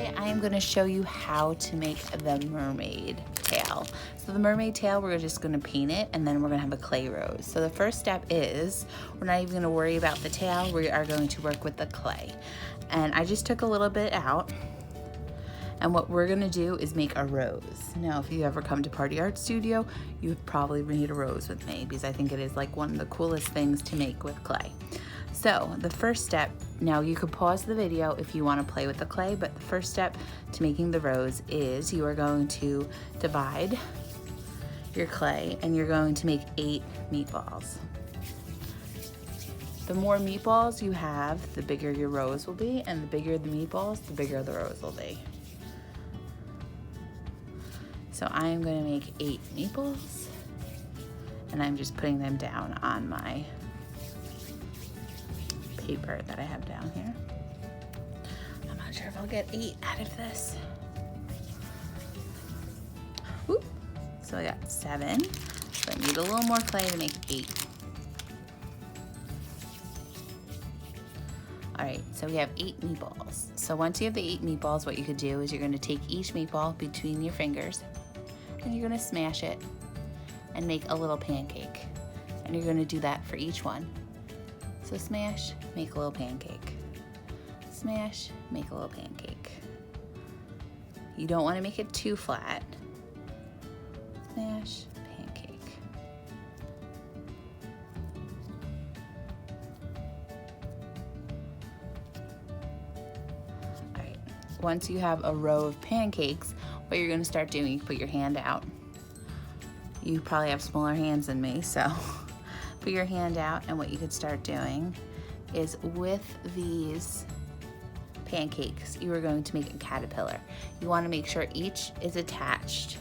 Today I am going to show you how to make the mermaid tail. So the mermaid tail, we're just going to paint it and then we're going to have a clay rose. So the first step is, we're not even going to worry about the tail, we are going to work with the clay. And I just took a little bit out. And what we're gonna do is make a rose. Now, if you ever come to Party Art Studio, you've probably made a rose with me because I think it is like one of the coolest things to make with clay. So the first step, now you could pause the video if you want to play with the clay, but the first step to making the rose is you are going to divide your clay and you're going to make 8 meatballs. The more meatballs you have, the bigger your rose will be, and the bigger the meatballs, the bigger the rose will be. So I am going to make 8 meatballs, and I'm just putting them down on my paper that I have down here. I'm not sure if I'll get 8 out of this. Whoop. So I got 7. So I need a little more clay to make 8. All right, so we have 8 meatballs. So once you have the 8 meatballs, what you could do is you're going to take each meatball between your fingers and you're going to smash it and make a little pancake. And you're going to do that for each one. So smash, make a little pancake. Smash, make a little pancake. You don't want to make it too flat. Smash, pancake. All right, once you have a row of pancakes, what you're going to start doing, you put your hand out. You probably have smaller hands than me, so put your hand out, and what you could start doing is with these pancakes, you are going to make a caterpillar. You want to make sure each is attached.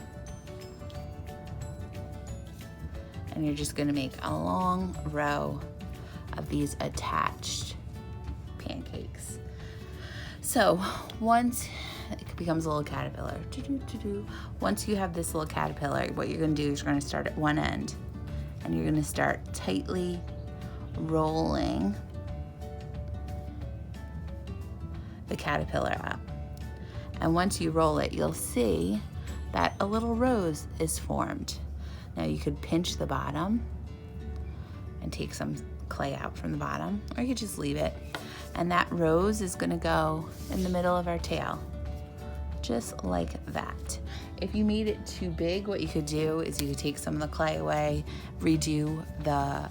And you're just going to make a long row of these attached pancakes. So once it becomes a little caterpillar, once you have this little caterpillar, what you're going to do is you're going to start at one end and you're going to start tightly rolling the caterpillar up. And once you roll it, you'll see that a little rose is formed. Now you could pinch the bottom and take some clay out from the bottom, or you could just leave it. And that rose is going to go in the middle of our tail, just like that. If you made it too big, what you could do is you could take some of the clay away, redo the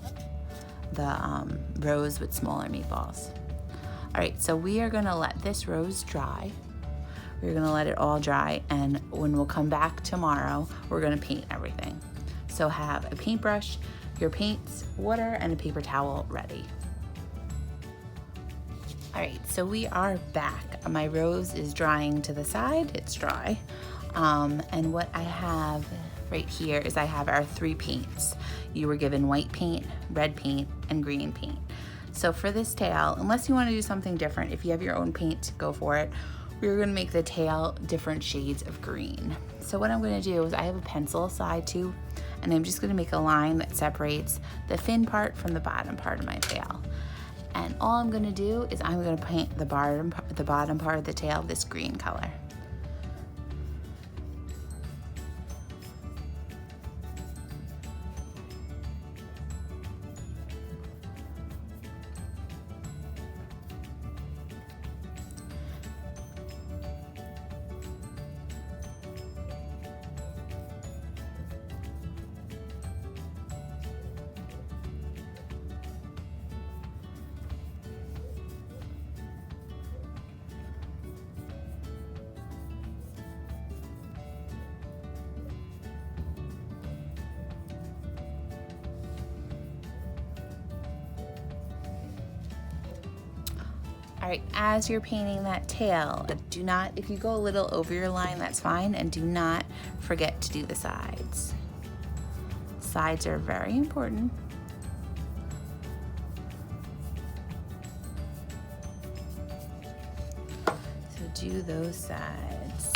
rose with smaller meatballs. All right, so we are gonna let this rose dry. We're gonna let it all dry, and when we'll come back tomorrow, we're gonna paint everything. So have a paintbrush, your paints, water, and a paper towel ready. All right, so we are back. My rose is drying to the side, it's dry. And what I have right here is I have our 3 paints. You were given white paint, red paint, and green paint. So for this tail, unless you want to do something different, if you have your own paint, go for it. We're going to make the tail different shades of green. So what I'm going to do is I have a pencil side too, and I'm just going to make a line that separates the fin part from the bottom part of my tail. And all I'm going to do is I'm going to paint the bottom part of the tail this green color. All right, as you're painting that tail, do not, if you go a little over your line, that's fine, and do not forget to do the sides. Sides are very important. So do those sides.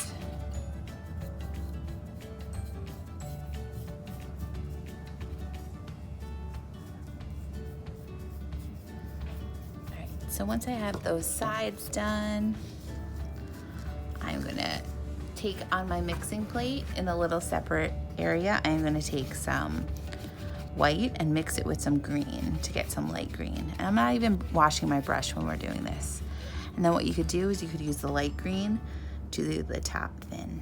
So once I have those sides done, I'm gonna take on my mixing plate in a little separate area. I'm gonna take some white and mix it with some green to get some light green. And I'm not even washing my brush when we're doing this. And then what you could do is you could use the light green to do the top thin.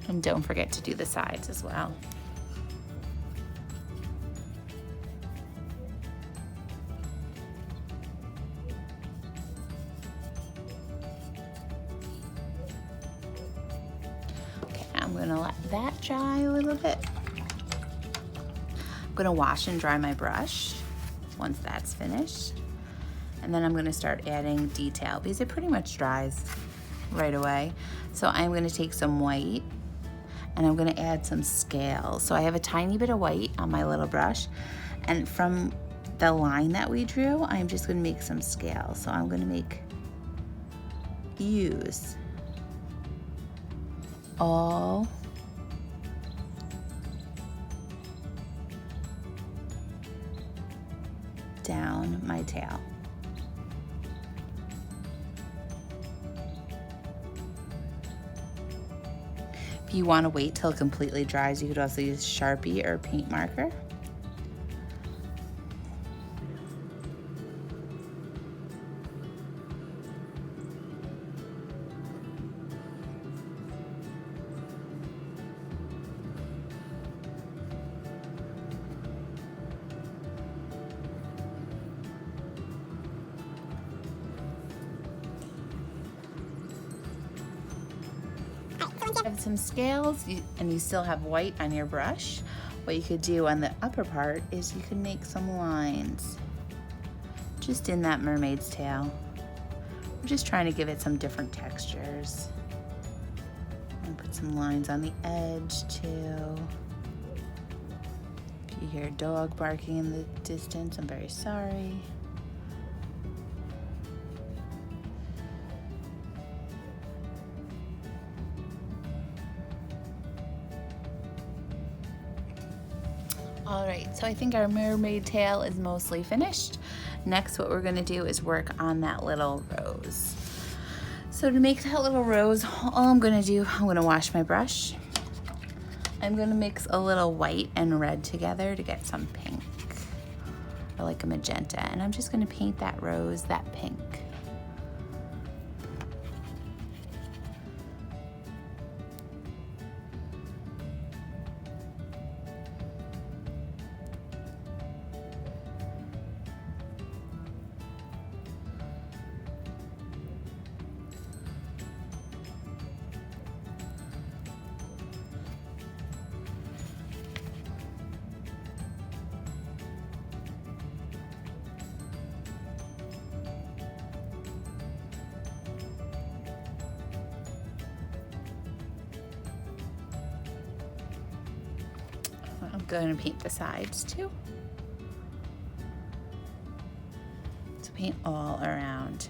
And don't forget to do the sides as well. Okay, I'm gonna let that dry a little bit. I'm gonna wash and dry my brush once that's finished. And then I'm gonna start adding detail because it pretty much dries right away. So I'm gonna take some white and I'm gonna add some scales. So I have a tiny bit of white on my little brush, and from the line that we drew, I'm just gonna make some scales. So I'm gonna make U's all down my tail. If you want to wait till it completely dries, you could also use Sharpie or paint marker. Have some scales and you still have white on your brush, what you could do on the upper part is you can make some lines just in that mermaid's tail. We're just trying to give it some different textures. And put some lines on the edge too. If you hear a dog barking in the distance, I'm very sorry. All right, so I think our mermaid tail is mostly finished. Next, what we're gonna do is work on that little rose. So to make that little rose, all I'm gonna do, I'm gonna wash my brush. I'm gonna mix a little white and red together to get some pink, or like a magenta, and I'm just gonna paint that rose that pink. I'm going to paint the sides too. So paint all around.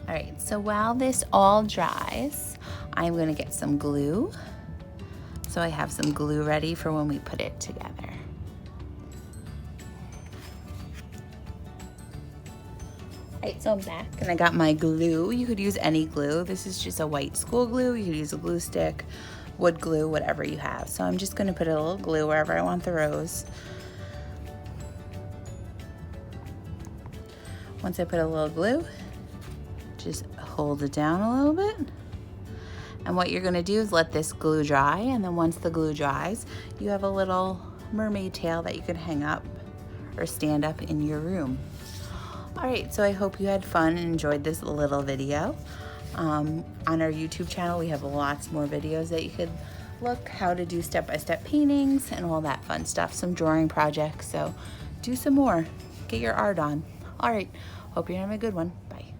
All right, so while this all dries, I'm going to get some glue. So I have some glue ready for when we put it together. Alright, so I'm back and I got my glue. You could use any glue. This is just a white school glue. You could use a glue stick, wood glue, whatever you have. So I'm just going to put a little glue wherever I want the rose. Once I put a little glue, just hold it down a little bit. And what you're going to do is let this glue dry, and then once the glue dries, you have a little mermaid tail that you can hang up or stand up in your room. Alright, so I hope you had fun and enjoyed this little video. On our YouTube channel, we have lots more videos that you could look, how to do step-by-step paintings and all that fun stuff, some drawing projects, so do some more. Get your art on. All right, hope you're having a good one. Bye.